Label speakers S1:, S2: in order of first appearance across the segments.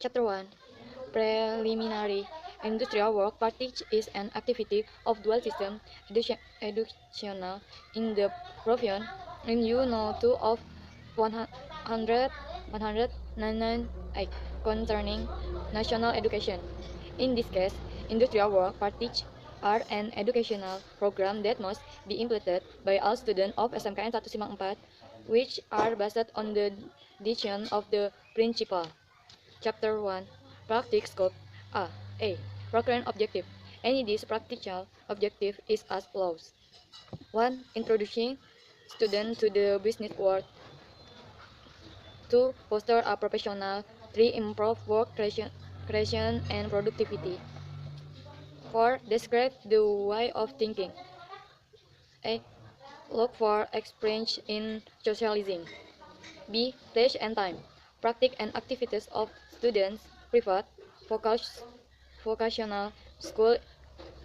S1: Chapter 1 Preliminary Industrial Work Practice is an activity of dual system educational in the profession in you know 2 of 100 199 concerning national education. In this case, industrial work practice are an educational program that must be implemented by all students of SMKN 154 which are based on the decision of the principal. Chapter 1 Practice Scope A. Program Objective. Any this practical objective is as follows. 1. Introducing student to the business world. 2. Foster a professional. 3. Improve work creation and productivity. 4. Describe the way of thinking. 8. Look for experience in socializing. B. Place and time. Practice and activities of students. Private, vocational school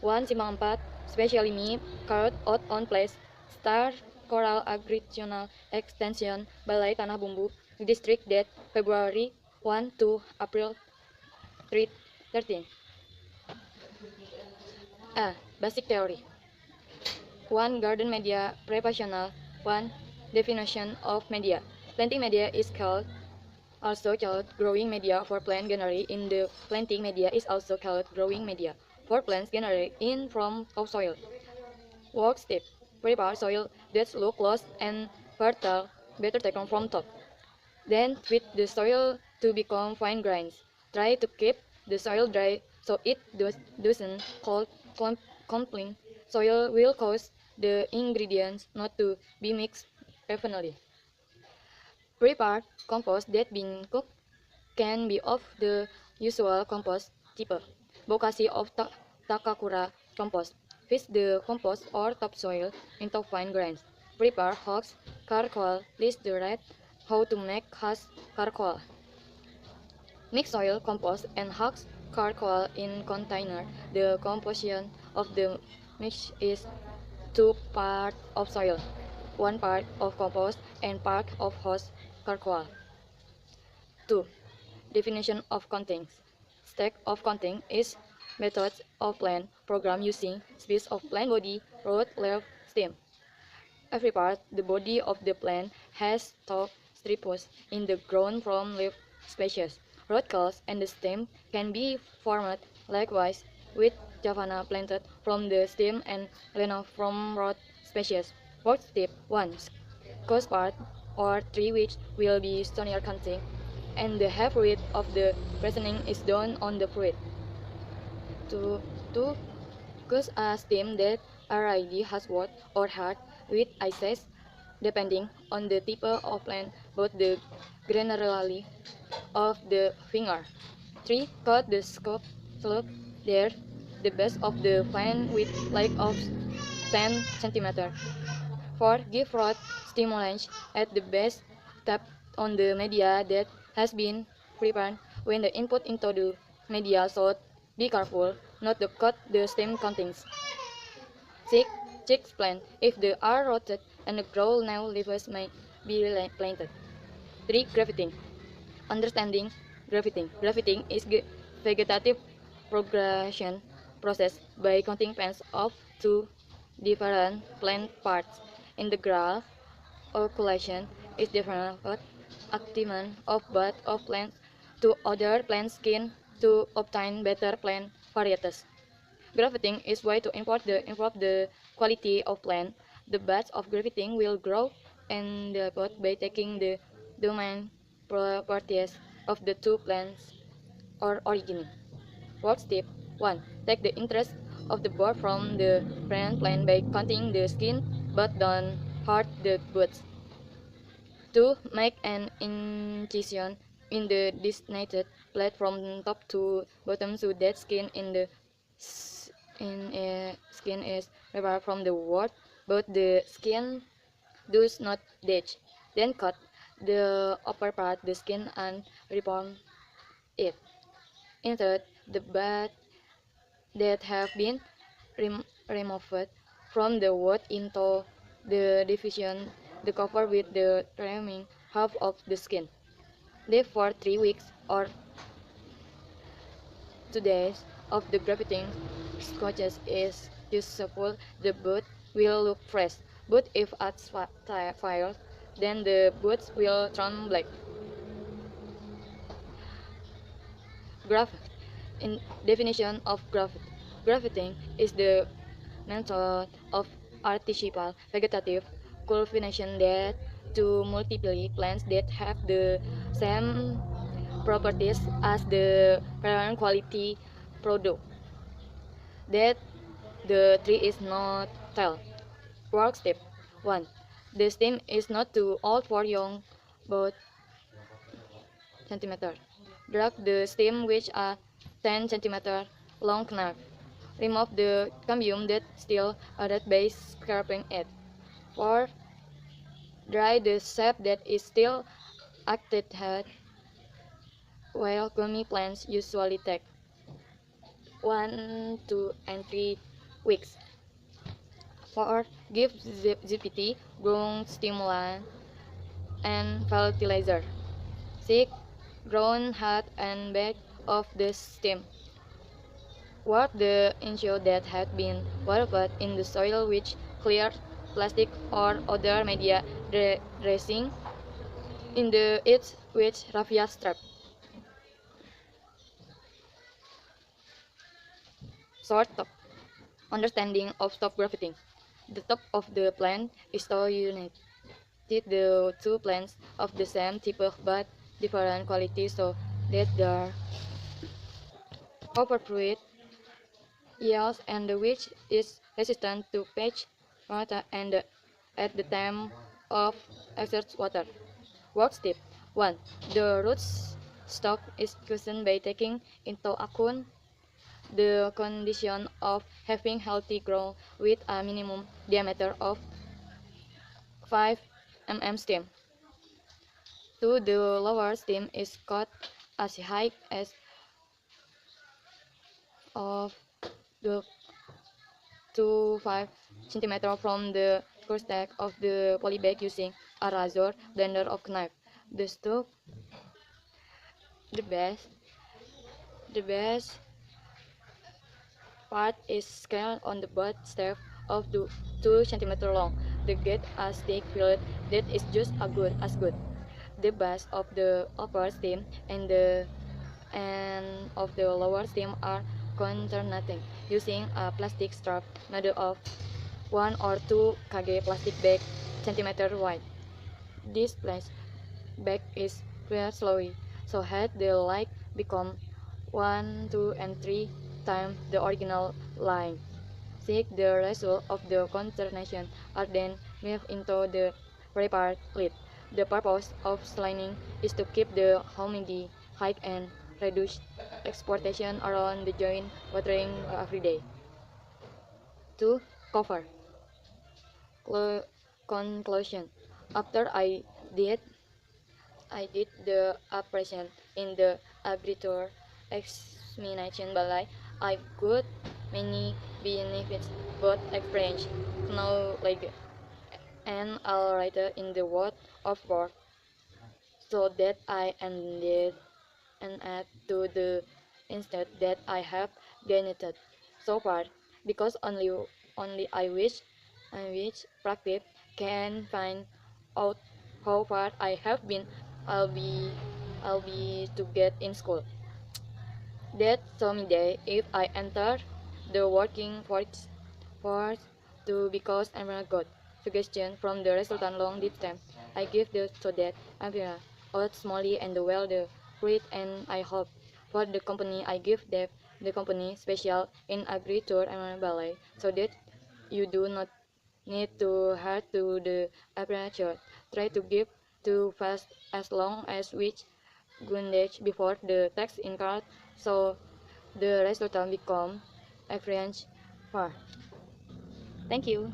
S1: 154, specially me, carried out on place. Star Coral Agricultural Extension, Balai Tanah Bumbu, District date February 1 to April 13. A. Basic theory. 1. Garden media professional. 1. Definition of media. Planting media is also called growing media for plant generated in the planting media is also called growing media for plants generated in from topsoil. Work step. Prepare soil that look loose and fertile, better taken from top. Then treat the soil to become fine grains. Try to keep the soil dry so it doesn't clumping. Soil will cause the ingredients not to be mixed evenly. Prepared compost that being cooked can be of the usual compost type. Bokashi of Takakura compost. Fix the compost or topsoil into fine grains. Prepare husk charcoal. List the right how to make husk charcoal. Mix soil, compost, and husk charcoal in container. The composition of the mix is 2 parts of soil, 1 part of compost, and part of husk charcoal. 2. Definition of contents. Stack of content is methods of plant program using species of plant body, root, leaf, stem. Every part, the body of the plant has top stripes in the ground from leaf species. Root calls and the stem can be formed likewise with javana planted from the stem and lena from root species. Fourth step 1. Cause part or tree which will be stonier content and the half fruit of the reasoning is done on the fruit. To cause a stem that already has wood or hard with ices depending on the type of plant, both the granularity of the finger. 3. Cut the slope there, the base of the plant with like of 10 cm. 4. Give root stimulants at the base. Tap on the media that has been prepared when the input into the media should be careful not to cut the stem contents. 6. Check plant if they are rotted and the grow new leaves may be planted. 3. Grafting. Understanding grafting. Grafting is vegetative progression process by cutting plants of two different plant parts. Integral oculation is developed activation of bud of plants to other plant skin to obtain better plant varieties. Grafting is way to improve the quality of plant. The buds of grafting will grow and the bud by taking the domain properties of the two plants or origin. Work step 1. Take the interest of the bud from the parent plant by cutting the skin but don't hurt the buds. 2. Make an incision in the designated plate from top to bottom so that skin skin is removed from the wood, but the skin does not detach. Then cut the upper part, the skin, and reform it. Insert the bud that have been removed from the wood into the division, the cover with the remaining half of the skin. Leave for 3 weeks or Today of the grafting scotches is useful. The boot will look fresh, but if at fire, then the boots will turn black. Graph. In definition of grafting is the method of artificial vegetative cultivation that to multiply plants that have the same properties as the parent quality product. That the tree is not tall. Work step 1. The stem is not too old for young, but centimeter. Drag the stem which a 10 centimeter long knife. Remove the cambium that still at base, scraping it. 4. Dry the sap that is still acted head, while gummy plants usually take 1, 2, and 3 weeks. 4. Give ZPT, growth stimulant, and fertilizer. 6. Ground head and back of the stem. Work the ensure that had been waterproof in the soil which clear plastic or other media dressing in the edge with raffia strap. Short top. Understanding of top grafting. The top of the plant is so united. The two plants of the same type but different quality so that they are overfruit yields and which is resistant to pH water and at the time of excess water. Work step 1. The root stock is chosen by taking into account the condition of having healthy growth with a minimum diameter of 5 mm stem. 2. The lower stem is cut as high as of the 2 5 cm from the crosstack of the polybag using a razor blender of knife. The stock, the base, the base part is scaled on the butt step of the 2 cm long. The get a stick filled that is just as good. The base of the upper stem and the end of the lower stem are alternating using a plastic strap made of 1 or 2 kg plastic bag centimeter wide. This plastic bag is filled slowly, so that the light become 1, 2, and 3 times the original line. The result of the concatenation are then moved into the prepared lid. The purpose of slining is to keep the humidity high and reduce exportation around the joint watering every day. 2. Cover. Conclusion. After I did the operation in the agriculture examination balai, I got many benefits, both experience, knowledge, and alright in the world of work, so that I ended and add to the instead that I have gained so far, because only I wish practice can find out how far I have been. I'll be I'll be to get in school. That someday, if I enter the working force to because I'm a good suggestion from the resultant long this time, I give the so that I'm out smally and well the fruit, and I hope for the company I give the company special in agriculture and ballet, so that you do not need to hard to the apprenticeship. Try to give too fast as long as which Gundage before the text in card, so the resultant become a French far. Thank you.